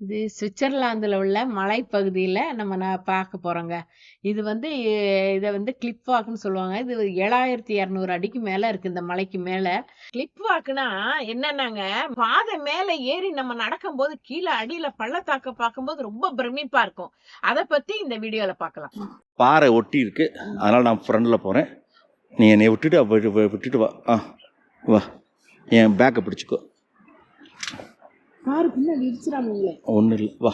இது சுவிட்சர்லாந்துல உள்ள மலைப்பகுதியில நம்ம பார்க்க போறோங்க. இது வந்து இத வந்து கிளிப் வாக்ன்னு சொல்லுவாங்க. இது 7200 அடிக்கு மேல இருக்கு இந்த மலைக்கு மேல. கிளிப் வாக்னா என்னன்னாங்க, பாதை மேல ஏறி நம்ம நடக்கும்போது கீழ அடியில பள்ளத்தாக்க பார்க்கும்போது ரொம்ப பிரமிப்பா இருக்கும். அத பத்தி இந்த வீடியோல பார்க்கலாம். பாறை ஒட்டி இருக்கு. அதனால நான் ஃப்ரண்ட்ல போறேன். நீ என்னை விட்டுட்டு வா. வா. என் பேக்கை பிடிச்சிக்கோ. கார் பின்னாடி இடிச்சிராமீங்களே. ஒன்றும் இல்லை, வா.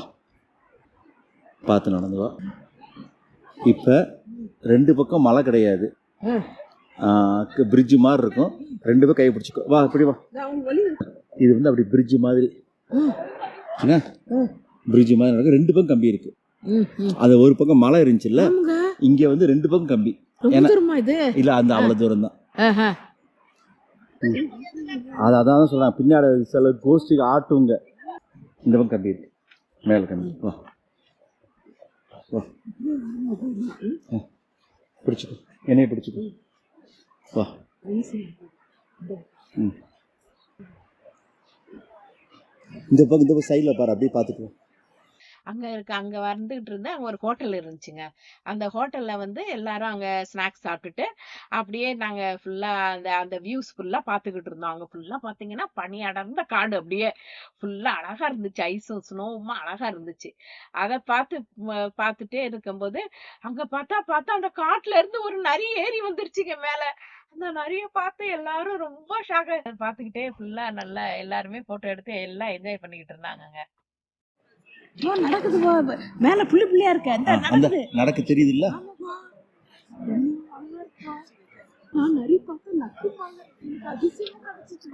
பார்த்து நடந்து வா. இப்போ 2 பக்கம் மலை கிடையாது, பிரிட்ஜு மாதிரி இருக்கும். 2 பேர் கை பிடிச்சிக்கோ. வா, இப்படி வா. இது வந்து அப்படி பிரிட்ஜு மாதிரி என்ன, பிரிட்ஜு மாதிரி இருக்கும். 2 பக்கம் கம்பி இருக்கு. அது ஒரு பக்கம் மலை இருந்துச்சுல்ல, இங்கே வந்து 2 பக்கம் கம்பி. இல்லை, அந்த அவ்வளோ தூரம் தான். அதான் சொல்கிறேன், பின்னாடி சில கோஷ்டிக்கு ஆட்டுங்க. இந்த பக்கம் கம்பி இருக்கு, மேலே கம்பி. வா வா, பிடிச்சிக்கோ, என்னைய பிடிச்சிக்கோ. வா. இந்த பக்கம் சைடில் பாரு, அப்படியே பார்த்துக்கோ. அங்க வந்துகிட்டு இருந்தேன். அங்க ஒரு ஹோட்டல் இருந்துச்சுங்க. அந்த ஹோட்டல்ல வந்து எல்லாரும் அங்க ஸ்நாக்ஸ் சாப்பிட்டுட்டு அப்படியே நாங்க ஃபுல்லா அந்த வியூஸ் ஃபுல்லா பாத்துக்கிட்டு இருந்தோம். அங்க ஃபுல்லா பாத்தீங்கன்னா பனி அடர்ந்த காடு, அப்படியே ஃபுல்லா அழகா இருந்துச்சு. ஐஸும் ஸ்னோவுமா அழகா இருந்துச்சு. அத பார்த்துட்டே இருக்கும்போது அங்க பார்த்தா அந்த காட்டுல இருந்து ஒரு நரி ஏறி வந்துருச்சுங்க மேல. அந்த நரிய பார்த்து எல்லாரும் ரொம்ப ஷாக் பாத்துக்கிட்டே ஃபுல்லா நல்லா எல்லாருமே போட்டோ எடுத்து எல்லாம் என்ஜாய் பண்ணிக்கிட்டு இருந்தாங்க. நடக்குது மேல புள்ளி புள்ளியா இருக்கு. அந்த நடக்க தெரியுது இல்ல. நான் நிறைய பார்த்தா நக்குவாங்க. அதிசயம் கிடைச்சிச்சு.